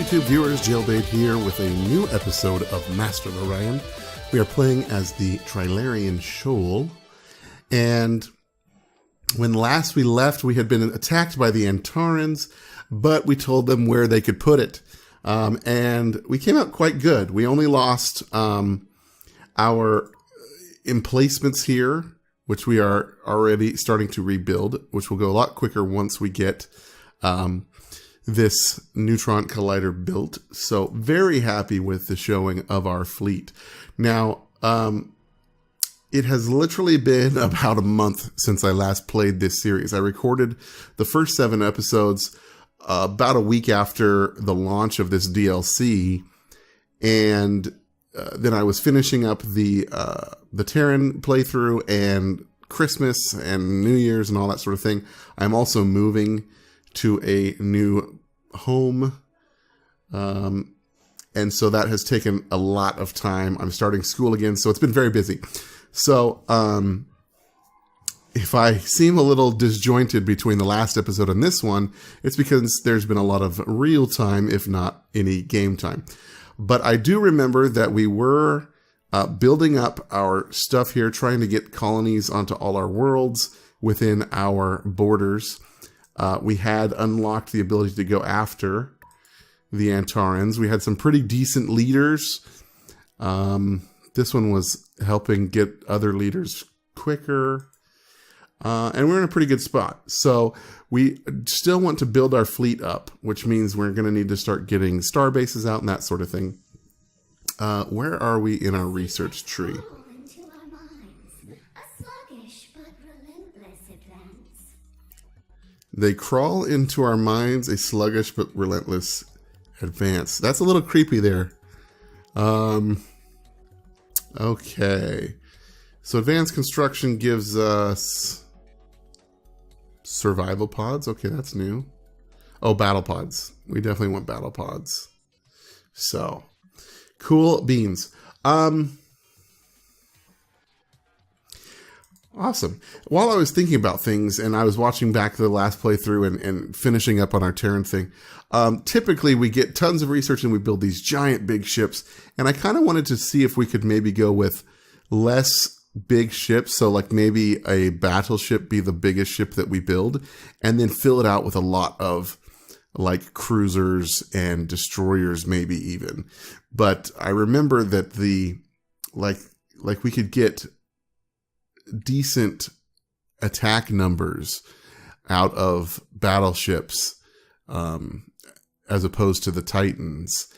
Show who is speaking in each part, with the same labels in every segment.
Speaker 1: YouTube viewers, Jaylbayt here with a new episode of Master of Orion. We are playing as the Trilarian Shoal, and when last we left, we had been attacked by the Antarans, but we told them where they could put it, and we came out quite good. We only lost our emplacements here, which we are already starting to rebuild, which will go a lot quicker once we get this neutron collider built. So very happy with the showing of our fleet. Now, it has literally been about a month since I last played this series. I recorded the first 7 episodes about a week after the launch of this DLC, and then I was finishing up the Terran playthrough and Christmas and New Year's and all that sort of thing. I'm also moving to a new home, and so that has taken a lot of time. I'm starting school again, so it's been very busy. So if I seem a little disjointed between the last episode and this one, it's because there's been a lot of real time, if not any game time. But I do remember that we were building up our stuff here, trying to get colonies onto all our worlds within our borders. We had unlocked the ability to go after the Antarans. We had some pretty decent leaders. This one was helping get other leaders quicker. And we're in a pretty good spot. So we still want to build our fleet up, which means we're going to need to start getting star bases out and that sort of thing. Where are we in our research tree? They crawl into our minds, a sluggish but relentless advance. That's a little creepy there. Okay. So advanced construction gives us survival pods. Okay, that's new. Oh, battle pods. We definitely want battle pods. So, cool beans. Awesome. While I was thinking about things and I was watching back the last playthrough and finishing up on our Terran thing, typically we get tons of research and we build these giant big ships. And I kind of wanted to see if we could maybe go with less big ships. So like maybe a battleship be the biggest ship that we build, and then fill it out with a lot of like cruisers and destroyers, maybe even. But I remember that the like we could get decent attack numbers out of battleships, as opposed to the Titans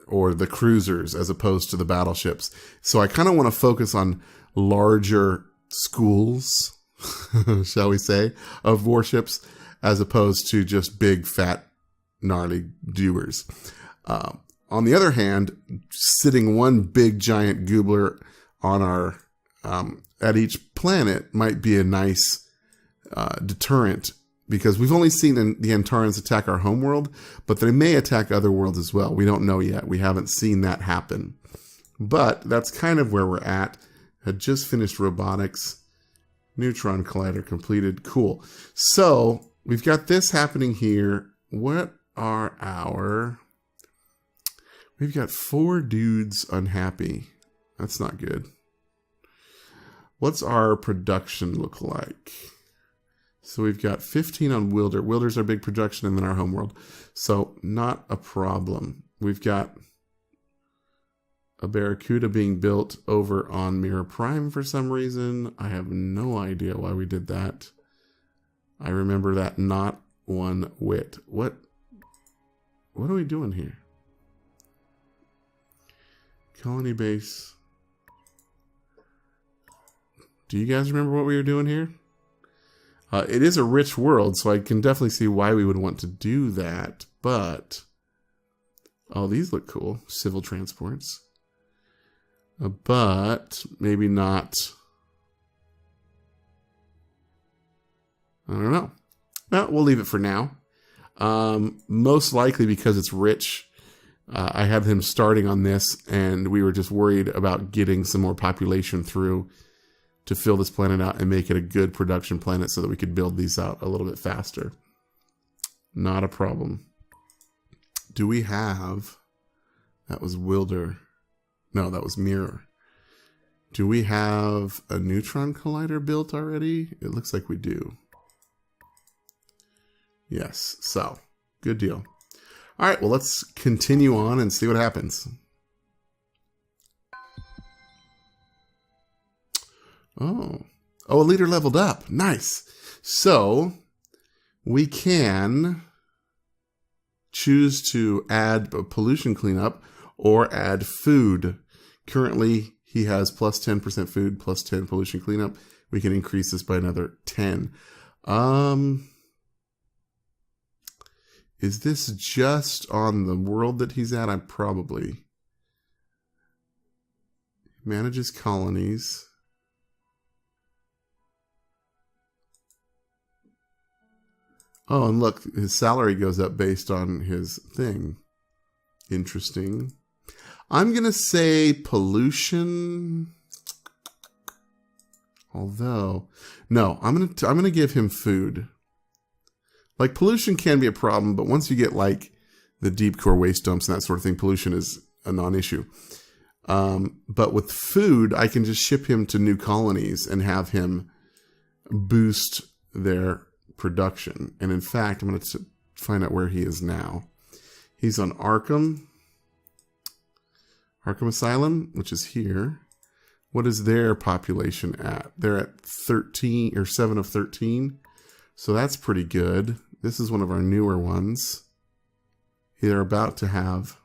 Speaker 1: or the cruisers as opposed to the battleships. So I kind of want to focus on larger schools, shall we say, of warships, as opposed to just big, fat, gnarly doers. On the other hand, sitting one big, giant goobler on our at each planet might be a nice deterrent, because we've only seen the Antarans attack our homeworld, but they may attack other worlds as well. We don't know yet. We haven't seen that happen. But that's kind of where we're at. Had just finished robotics. Neutron collider completed. Cool. So we've got this happening here. What are our... We've got 4 dudes unhappy. That's not good. What's our production look like? So we've got 15 on Wilder. Wilder's our big production, and then our homeworld. So not a problem. We've got a Barracuda being built over on Mirror Prime for some reason. I have no idea why we did that. I remember that not one whit. What are we doing here? Colony base. Do you guys remember what we were doing here? It is a rich world, so I can definitely see why we would want to do that, but... Oh, these look cool. Civil transports. But maybe not... I don't know. Well, we'll leave it for now. Most likely because it's rich. I had him starting on this, and we were just worried about getting some more population through to fill this planet out and make it a good production planet so that we could build these out a little bit faster. Not a problem. do we have... That was Wilder. No, that was Mirror. Do we have a neutron collider built already? It looks like we do. Yes, so good deal. All right, well, let's continue on and see what happens. Oh, a leader leveled up. Nice. So we can choose to add a pollution cleanup or add food. Currently, he has plus 10% food, plus 10 pollution cleanup. We can increase this by another 10. Is this just on the world that he's at? I probably. Manages colonies. Oh, and look, his salary goes up based on his thing. Interesting. I'm going to say pollution. Although, no, I'm going to give him food. Like, pollution can be a problem, but once you get like the deep core waste dumps and that sort of thing, pollution is a non-issue. But with food, I can just ship him to new colonies and have him boost their production. And in fact, I'm going to find out where he is now. He's on Arkham Asylum, which is here. What is their population at? They're at 13 or 7 of 13. So that's pretty good. This is one of our newer ones. They're about to have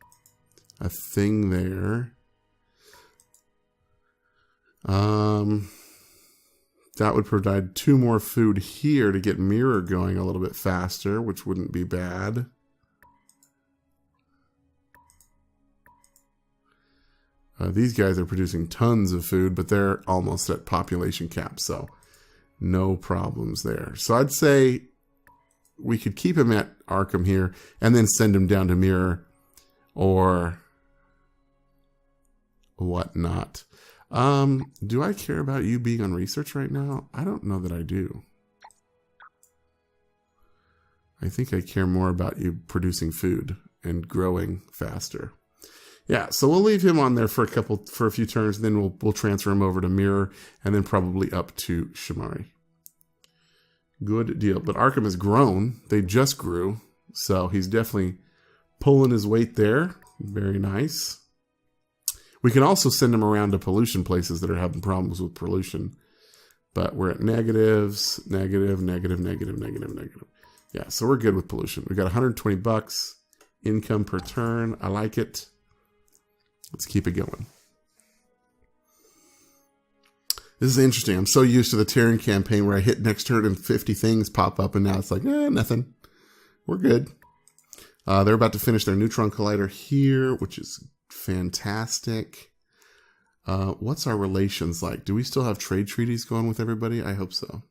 Speaker 1: a thing there. That would provide 2 more food here to get Mirror going a little bit faster, which wouldn't be bad. These guys are producing tons of food, but they're almost at population cap, so no problems there. So I'd say we could keep him at Arkham here and then send him down to Mirror or whatnot. Do I care about you being on research right now? I don't know that I do. I think I care more about you producing food and growing faster. Yeah, so we'll leave him on there for a few turns, and then we'll transfer him over to Mirror, and then probably up to Shamari. Good deal. But Arkham has grown. They just grew, so he's definitely pulling his weight there. Very nice. We can also send him around to pollution places that are having problems with pollution. But we're at negatives, negative, negative, negative, negative, negative. Yeah, so we're good with pollution. We've got $120 income per turn. I like it. Let's keep it going. This is interesting. I'm so used to the Terran campaign where I hit next turn and 50 things pop up, and now it's like, nothing. We're good. They're about to finish their neutron collider here, which is fantastic. What's our relations like? Do we still have trade treaties going with everybody? I hope so.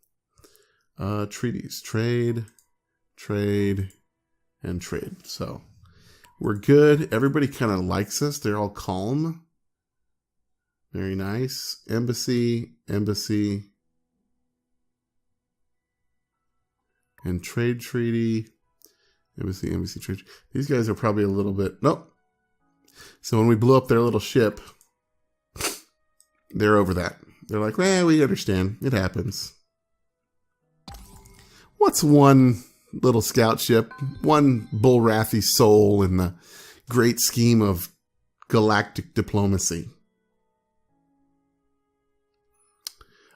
Speaker 1: Treaties. Trade, and trade. So we're good. Everybody kind of likes us. They're all calm. Very nice. Embassy, and trade treaty. Embassy, trade. These guys are probably a little bit... Nope. So when we blew up their little ship, they're over that. They're like, we understand. It happens. What's one little scout ship? One Bullwrathy soul in the great scheme of galactic diplomacy.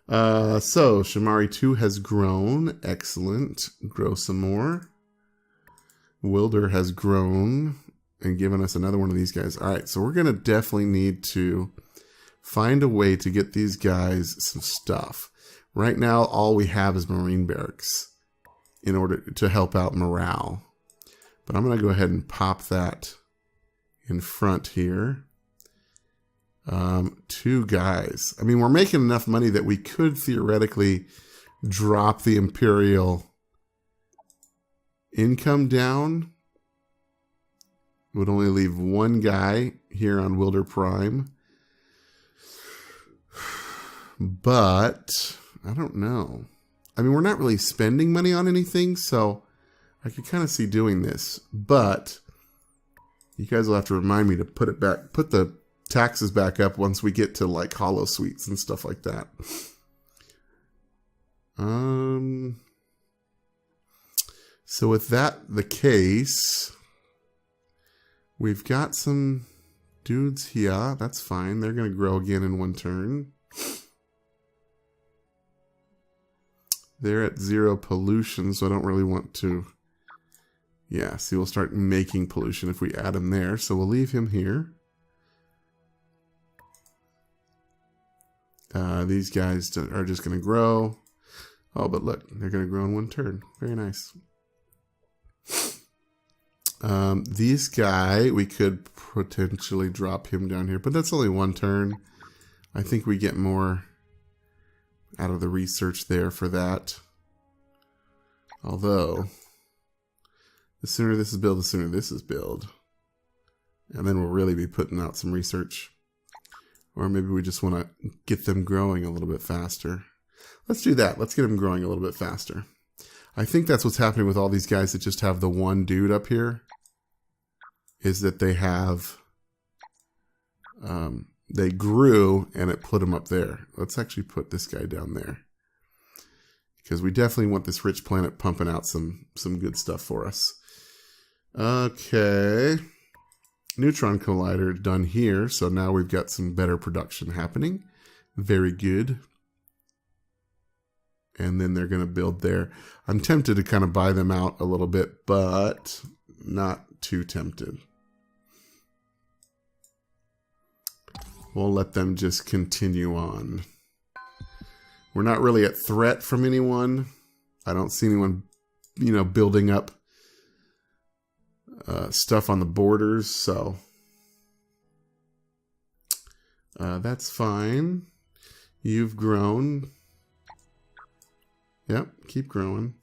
Speaker 1: So Shamari 2 has grown. Excellent. Grow some more. Wilder has grown and given us another one of these guys. All right, so we're going to definitely need to find a way to get these guys some stuff. Right now, all we have is Marine Barracks in order to help out morale. But I'm going to go ahead and pop that in front here. 2 guys. I mean, we're making enough money that we could theoretically drop the Imperial income down. It would only leave 1 guy here on Wilder Prime. But I don't know. I mean, we're not really spending money on anything, so I could kind of see doing this. But You guys will have to remind me to put it back, put the taxes back up once we get to like hollow suites and stuff like that. So with that the case, we've got some dudes here. That's fine. They're going to grow again in one turn. They're at 0 pollution, so I don't really want to... Yeah, see, we'll start making pollution if we add him there. So we'll leave him here. These guys are just going to grow. Oh, but look, they're going to grow in one turn. Very nice. These guy, we could potentially drop him down here, but that's only one turn. I think we get more out of the research there for that. Although, the sooner this is built, the sooner this is built. And then we'll really be putting out some research. Or maybe we just want to get them growing a little bit faster. Let's do that. Let's get them growing a little bit faster. I think that's what's happening with all these guys that just have the one dude up here. Is that they have... they grew and it put them up there. Let's actually put this guy down there. Because we definitely want this rich planet pumping out some good stuff for us. Okay. Neutron collider done here. So now we've got some better production happening. Very good. And then they're going to build there. I'm tempted to kind of buy them out a little bit, but not too tempted. We'll let them just continue on. We're not really at threat from anyone. I don't see anyone, building up stuff on the borders, so that's fine. You've grown. Yep, keep growing.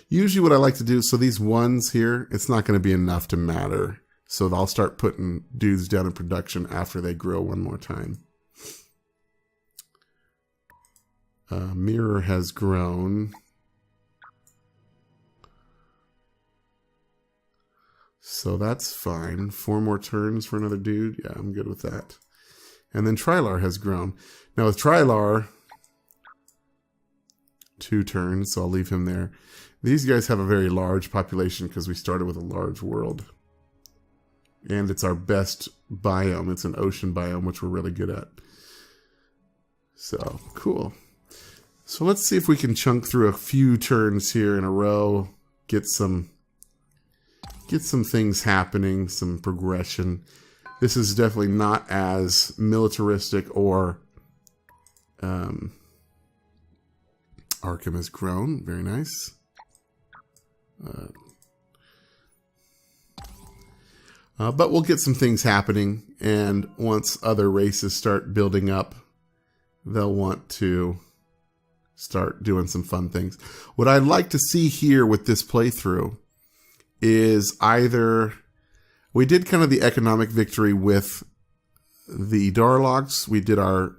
Speaker 1: Usually what I like to do, so these ones here, it's not going to be enough to matter. So I'll start putting dudes down in production after they grow one more time. Mirror has grown. So that's fine. 4 more turns for another dude. Yeah, I'm good with that. And then Trilar has grown. Now with Trilar, 2 turns, so I'll leave him there. These guys have a very large population because we started with a large world. And it's our best biome. It's an ocean biome, which we're really good at. So, cool. So let's see if we can chunk through a few turns here in a row. Get some things happening, some progression. This is definitely not as militaristic or... Arkham has grown. Very nice. But we'll get some things happening, and once other races start building up, they'll want to start doing some fun things. What I'd like to see here with this playthrough is either... We did kind of the economic victory with the Darlogs. We did our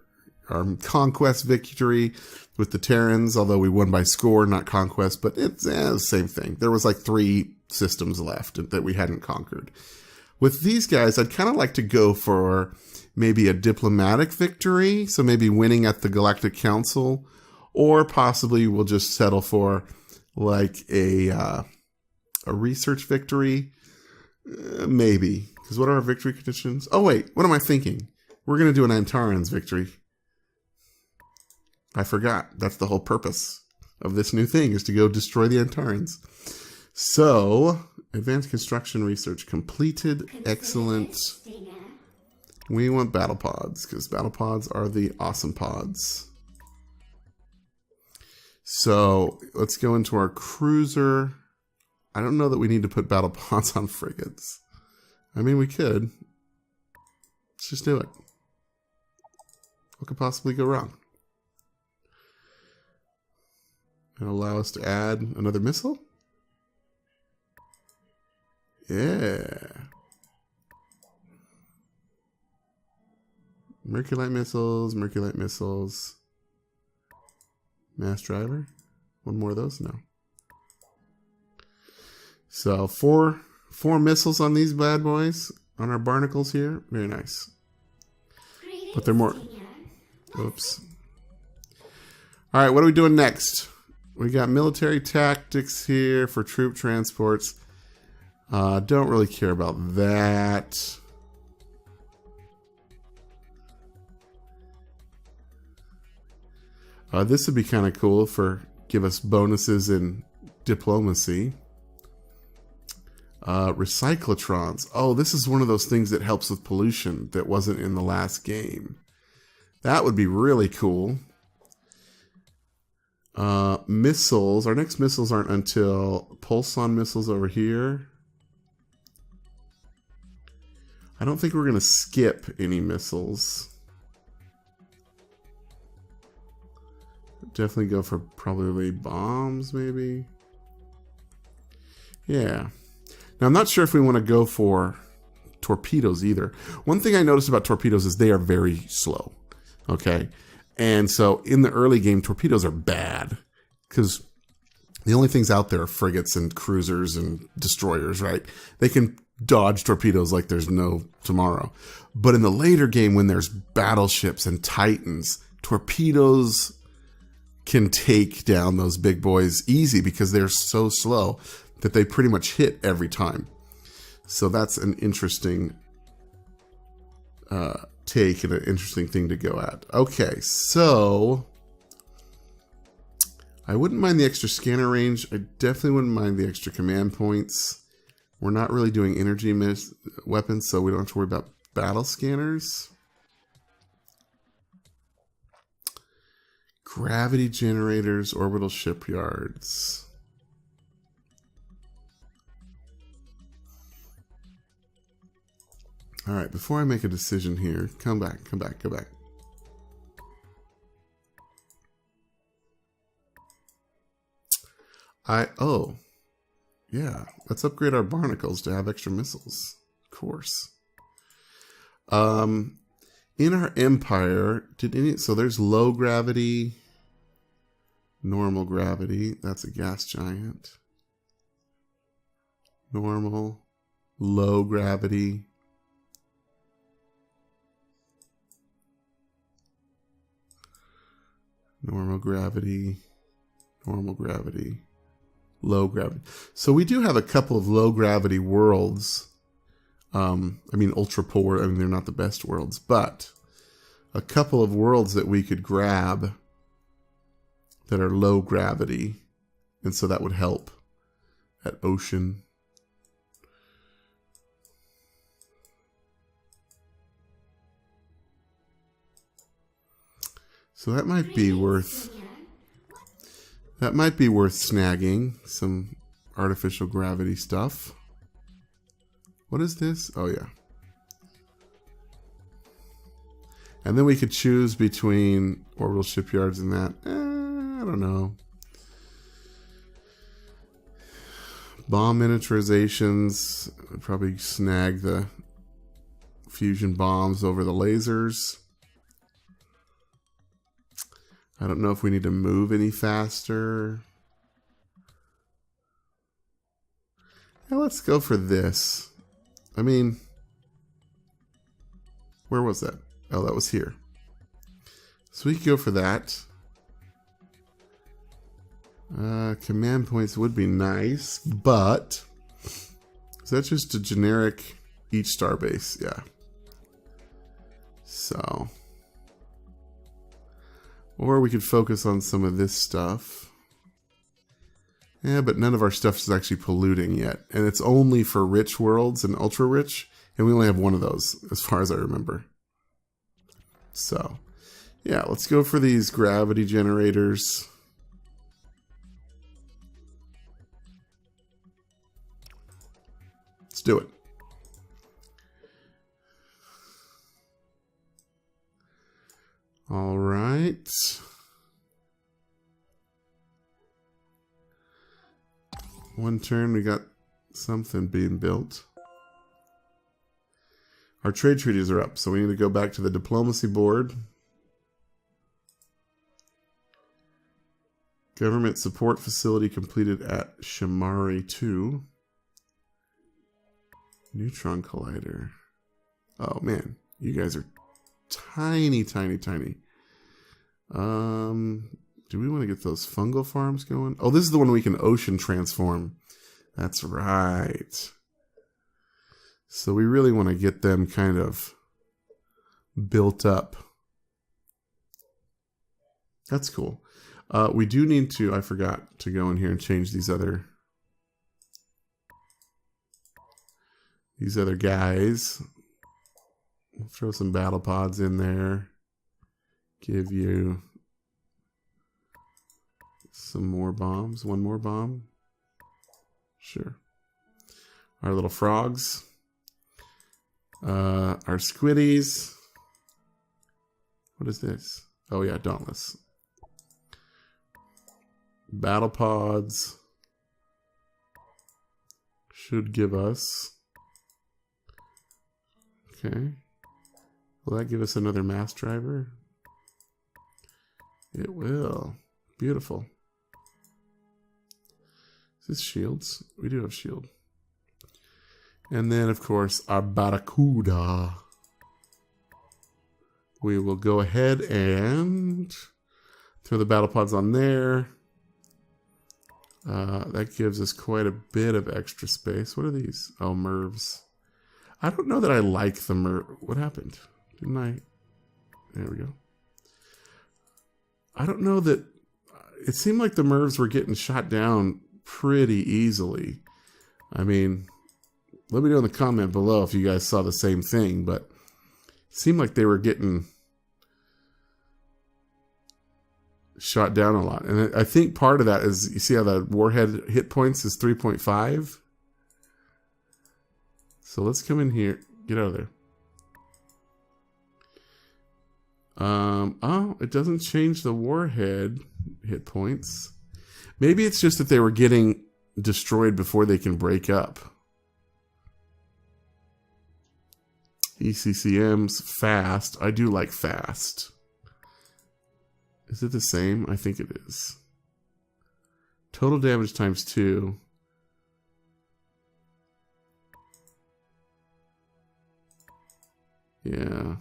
Speaker 1: conquest victory with the Terrans, although we won by score, not conquest, but it's the same thing. There was like 3 systems left that we hadn't conquered. With these guys, I'd kind of like to go for maybe a diplomatic victory, so maybe winning at the Galactic Council, or possibly we'll just settle for like a research victory, maybe. Because what are our victory conditions? Oh wait, what am I thinking? We're going to do an Antaran's victory. I forgot. That's the whole purpose of this new thing, is to go destroy the Antarans. So, advanced construction research completed. Excellent. We want battle pods, because battle pods are the awesome pods. So, let's go into our cruiser. I don't know that we need to put battle pods on frigates. I mean, we could. Let's just do it. What could possibly go wrong? It'll allow us to add another missile? Yeah. Merculite missiles. Mass driver. 1 more of those? No. So 4 missiles on these bad boys. on our barnacles here. Very nice. But they're more... Oops. All right, what are we doing next? We got military tactics here for troop transports. Don't really care about that. This would be kind of cool for give us bonuses in diplomacy. Recyclotrons. Oh, this is one of those things that helps with pollution that wasn't in the last game. That would be really cool. Missiles. Our next missiles aren't until pulsar missiles over here. I don't think we're going to skip any missiles. Definitely go for probably bombs, maybe. Yeah. Now, I'm not sure if we want to go for torpedoes either. One thing I noticed about torpedoes is they are very slow. Okay? And so in the early game, torpedoes are bad because the only things out there are frigates and cruisers and destroyers, right? They can dodge torpedoes like there's no tomorrow. But in the later game, when there's battleships and titans, torpedoes can take down those big boys easy because they're so slow that they pretty much hit every time. So that's an interesting take and an interesting thing to go at. Okay, so I wouldn't mind the extra scanner range. I definitely wouldn't mind the extra command points. We're not really doing energy weapons, so we don't have to worry about battle scanners. Gravity generators, orbital shipyards. All right, before I make a decision here, come back. Oh, yeah, let's upgrade our barnacles to have extra missiles, of course. In our empire, so there's low gravity, normal gravity, that's a gas giant. Normal, low gravity. Normal gravity, low gravity. So we do have a couple of low gravity worlds. I mean, ultra poor, I mean, they're not the best worlds, but a couple of worlds that we could grab that are low gravity. And so that would help at ocean. So that might be worth snagging some artificial gravity stuff. What is this? Oh yeah. And then we could choose between orbital shipyards and that. I don't know. Bomb miniaturizations. I'd probably snag the fusion bombs over the lasers. I don't know if we need to move any faster. Now let's go for this. I mean, where was that? Oh, that was here. So we could go for that. Command points would be nice, but is that just a generic each star base? Yeah. So, or we could focus on some of this stuff. Yeah, but none of our stuff is actually polluting yet. And it's only for rich worlds and ultra rich. And we only have one of those, as far as I remember. So, yeah, let's go for these gravity generators. Let's do it. All right. One turn, we got something being built. Our trade treaties are up, so we need to go back to the diplomacy board. Government support facility completed at Shamari 2. Neutron collider. Oh man, you guys are tiny, tiny, tiny. Do we want to get those fungal farms going? Oh, this is the one we can ocean transform. That's right. So we really want to get them kind of built up. That's cool. We do need to, I forgot to go in here and change these other guys. We'll throw some battle pods in there. Give you some more bombs. One more bomb. Sure. Our little frogs. Our squiddies. What is this? Oh yeah, dauntless. Battle pods should give us. Okay. Will that give us another mass driver? It will. Beautiful. Is this shields? We do have shield. And then, of course, our Barracuda. We will go ahead and throw the battle pods on there. That gives us quite a bit of extra space. What are these? Oh, Mervs. I don't know that I like the Merv. What happened? Didn't I? There we go. I don't know that. It seemed like the Mervs were getting shot down pretty easily. I mean, let me know in the comment below if you guys saw the same thing, but it seemed like they were getting shot down a lot. And I think part of that is, you see how the warhead hit points is 3.5? So let's come in here. Get out of there. Oh, it doesn't change the warhead hit points. Maybe it's just that they were getting destroyed before they can break up. ECCM's fast. I do like fast. Is it the same? I think it is. Total damage times 2. Yeah.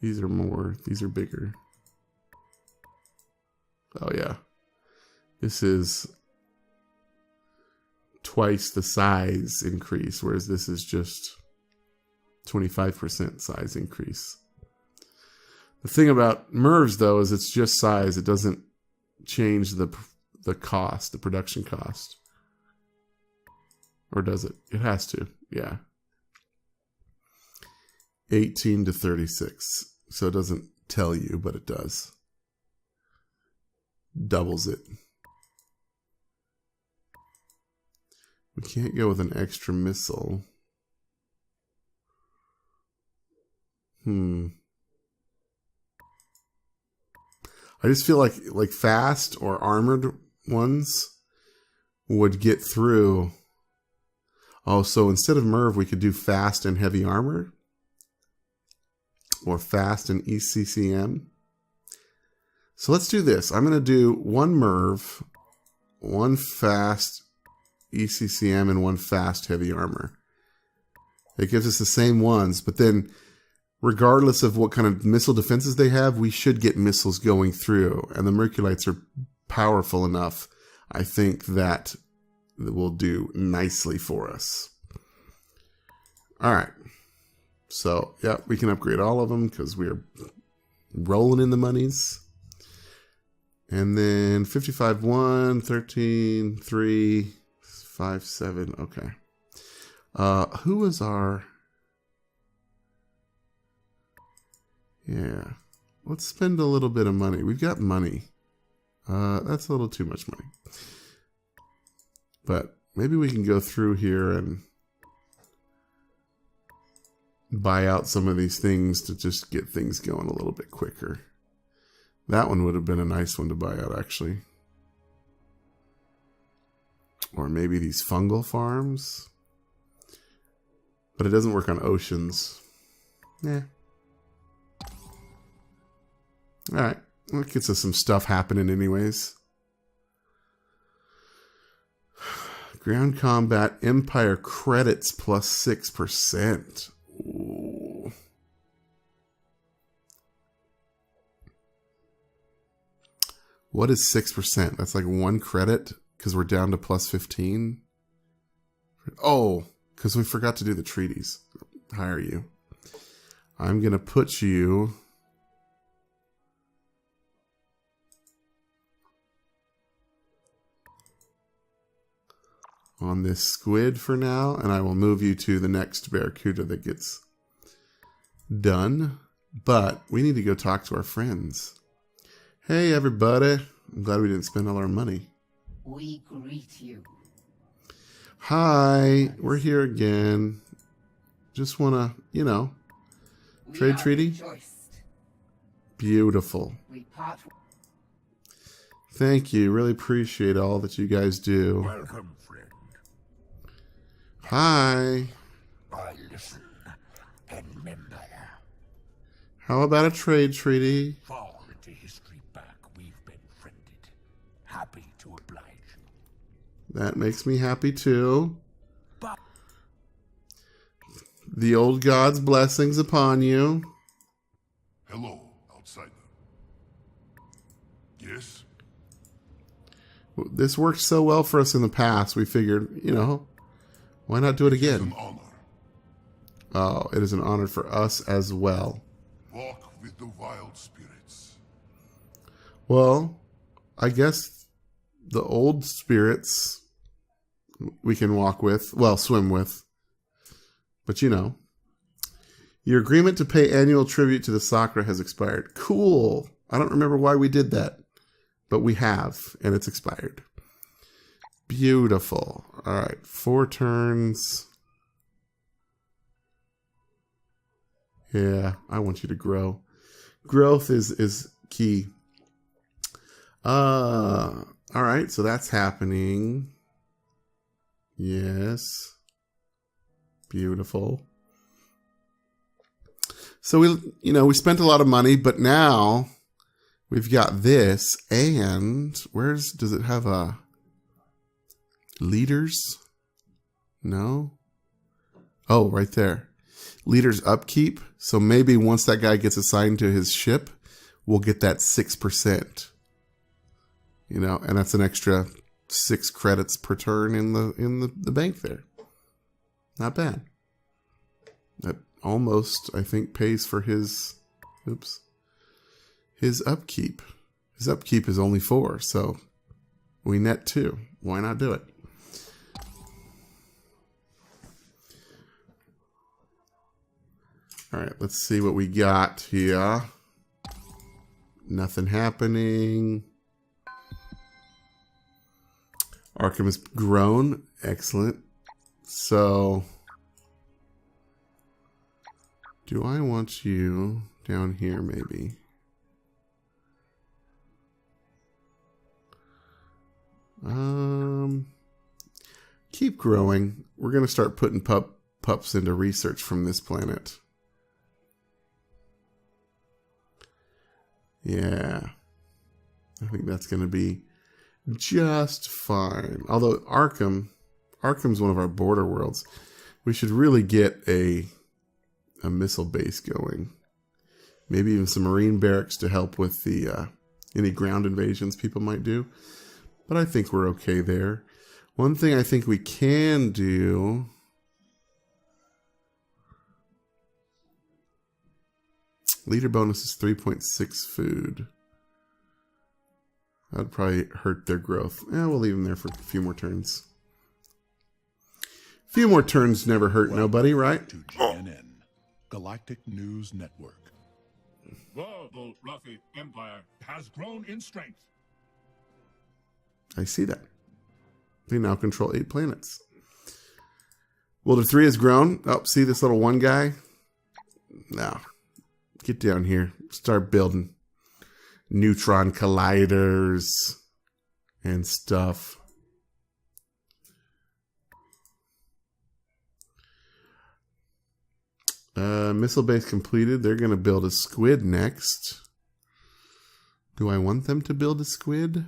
Speaker 1: These are more. These are bigger. Oh, yeah. This is twice the size increase, whereas this is just 25% size increase. The thing about Mervs, though, is it's just size. It doesn't change the cost, the production cost. Or does it? It has to, yeah. 18 to 36. So it doesn't tell you, but it does. Doubles it. We can't go with an extra missile. I just feel like fast or armored ones would get through. Oh, so instead of Merv, we could do fast and heavy armor. Or fast and ECCM. So let's do this. I'm going to do one Merv, one fast ECCM, and one fast heavy armor. It gives us the same ones, but then regardless of what kind of missile defenses they have, we should get missiles going through. And the Merculites are powerful enough, I think, that will do nicely for us. All right. So, yeah, we can upgrade all of them because we're rolling in the monies. And then 55, 1, 13, 3, 5, 7. Okay. Who was our... Yeah. Let's spend a little bit of money. We've got money. That's a little too much money. But maybe we can go through here and buy out some of these things to just get things going a little bit quicker. That one would have been a nice one to buy out, actually. Or maybe these fungal farms. But it doesn't work on oceans. Yeah. Alright. That gets us some stuff happening anyways. Ground combat, Empire credits plus 6%. Ooh. What is 6%? That's like 1 credit because we're down to plus 15. Oh, because we forgot to do the treaties. Hire you. I'm going to put you on this squid for now, and I will move you to the next barracuda that gets done. But we need to go talk to our friends. Hey, everybody. I'm glad we didn't spend all our money.
Speaker 2: We greet you.
Speaker 1: Hi, we're here again. Just want to, trade treaty?
Speaker 2: Rejoiced.
Speaker 1: Beautiful.
Speaker 2: We part.
Speaker 1: Thank you. Really appreciate all that you guys do.
Speaker 3: Welcome, friend.
Speaker 1: Hi.
Speaker 3: I listen and remember.
Speaker 1: How about a trade treaty?
Speaker 3: Far into history back, we've been friended. Happy to oblige you.
Speaker 1: That makes me happy too.
Speaker 3: But
Speaker 1: The old god's blessings upon you.
Speaker 4: Hello, outsider. Yes?
Speaker 1: This worked so well for us in the past, we figured, why not do it
Speaker 4: It's
Speaker 1: again?
Speaker 4: an honor.
Speaker 1: Oh, it is an honor for us as well.
Speaker 4: Walk with the wild spirits.
Speaker 1: Well, I guess the old spirits we can walk with, well, swim with. But your agreement to pay annual tribute to the Sakura has expired. Cool. I don't remember why we did that, but we have, and it's expired. Beautiful. All right, 4 turns. Yeah, I want you to grow. Growth is key. All right, so that's happening. Yes. Beautiful. So we spent a lot of money, but now we've got this, and does it have a leaders? No. Oh, right there. Leaders upkeep. So maybe once that guy gets assigned to his ship, we'll get that 6%. And that's an extra 6 credits per turn in the bank there. Not bad. That almost, I think, pays for his upkeep. His upkeep is only 4, so we net 2. Why not do it? All right, let's see what we got here. Nothing happening. Arkham has grown. Excellent. So, do I want you down here maybe? Keep growing. We're going to start putting pups into research from this planet. Yeah. I think that's going to be just fine. Although Arkham's one of our border worlds. We should really get a missile base going. Maybe even some marine barracks to help with the any ground invasions people might do. But I think we're okay there. One thing I think we can do... Leader bonus is 3.6 food. That'd probably hurt their growth. We'll leave them there for a few more turns. A few more turns never hurt nobody, right?
Speaker 5: To GNN, Galactic News Network.
Speaker 6: The Luffy Empire has grown in strength.
Speaker 1: I see that. They now control 8 planets. Wilder 3 has grown. Oh, see this little one guy? No. Get down here. Start building neutron colliders and stuff. Missile base completed. They're going to build a squid next. Do I want them to build a squid?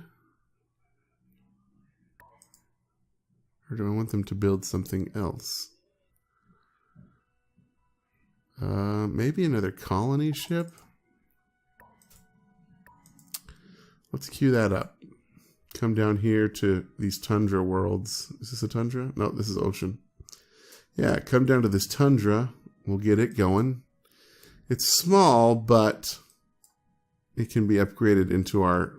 Speaker 1: Or do I want them to build something else? Maybe another colony ship? Let's queue that up. Come down here to these tundra worlds. Is this a tundra? No, this is ocean. Yeah, come down to this tundra. We'll get it going. It's small, but it can be upgraded into our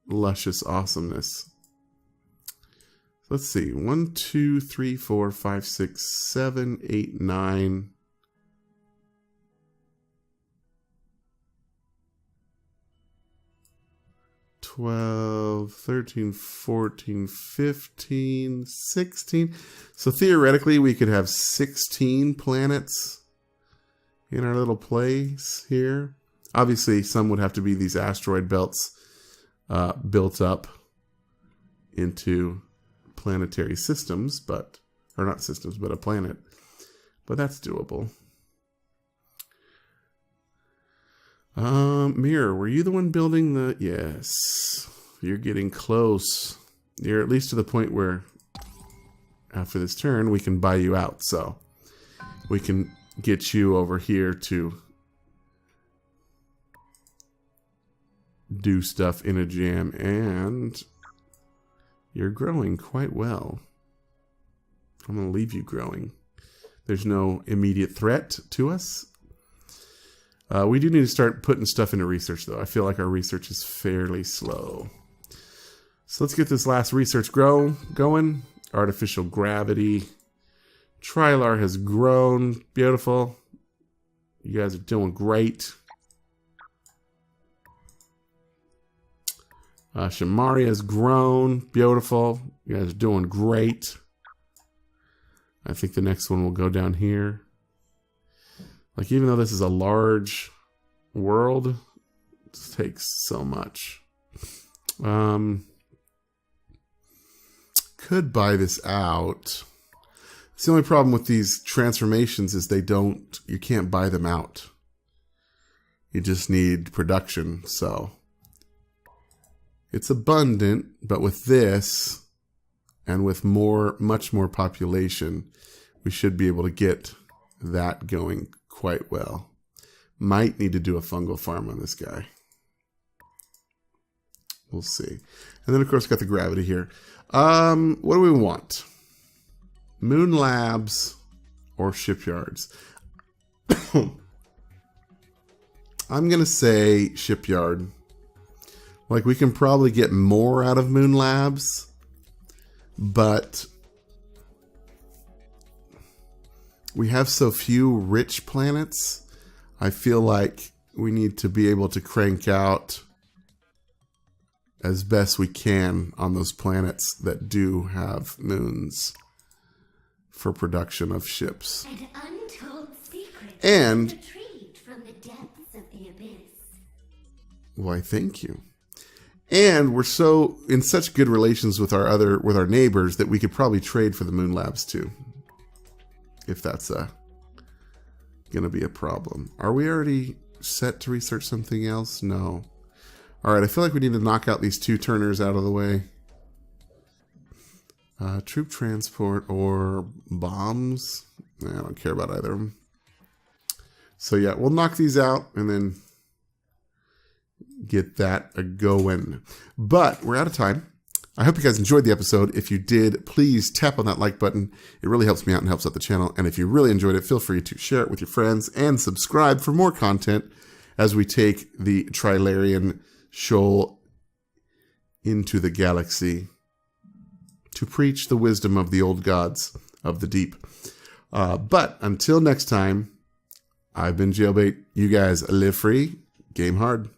Speaker 1: luscious awesomeness. Let's see. 1, 2, 3, 4, 5, 6, 7, 8, 9. 12, 13, 14, 15, 16. So theoretically, we could have 16 planets in our little place here. Obviously, some would have to be these asteroid belts built up into planetary systems, or not systems, but a planet. But that's doable. Mirror, were you the one building the... Yes. You're getting close. You're at least to the point where after this turn, we can buy you out. So we can get you over here to do stuff in a jam. And you're growing quite well. I'm going to leave you growing. There's no immediate threat to us. We do need to start putting stuff into research, though. I feel like our research is fairly slow. So let's get this last research going. Artificial gravity. Trilar has grown. Beautiful. You guys are doing great. Shamaria has grown. Beautiful. You guys are doing great. I think the next one will go down here. Like, even though this is a large world, it takes so much. Could buy this out. It's the only problem with these transformations is you can't buy them out. You just need production, so. It's abundant, but with this, and with much more population, we should be able to get that going quite well. Might need to do a fungal farm on this guy. We'll see. And then, of course, got the gravity here. What do we want? Moon labs or shipyards? I'm going to say shipyard. Like, we can probably get more out of moon labs, but we have so few rich planets. I feel like we need to be able to crank out as best we can on those planets that do have moons for production of ships.
Speaker 7: An untold secret
Speaker 1: And
Speaker 7: retrieved from the depths of the abyss.
Speaker 1: why, thank you. And we're so in such good relations with our neighbors that we could probably trade for the moon labs too. If that's gonna be a problem. Are we already set to research something else? No. Alright, I feel like we need to knock out these two turners out of the way. Troop transport or bombs? I don't care about either of them. So yeah, we'll knock these out and then get that a-going. But we're out of time. I hope you guys enjoyed the episode. If you did, please tap on that like button. It really helps me out and helps out the channel. And if you really enjoyed it, feel free to share it with your friends and subscribe for more content as we take the Trilarian Shoal into the galaxy to preach the wisdom of the old gods of the deep. But until next time, I've been Jaylbayt. You guys live free, game hard.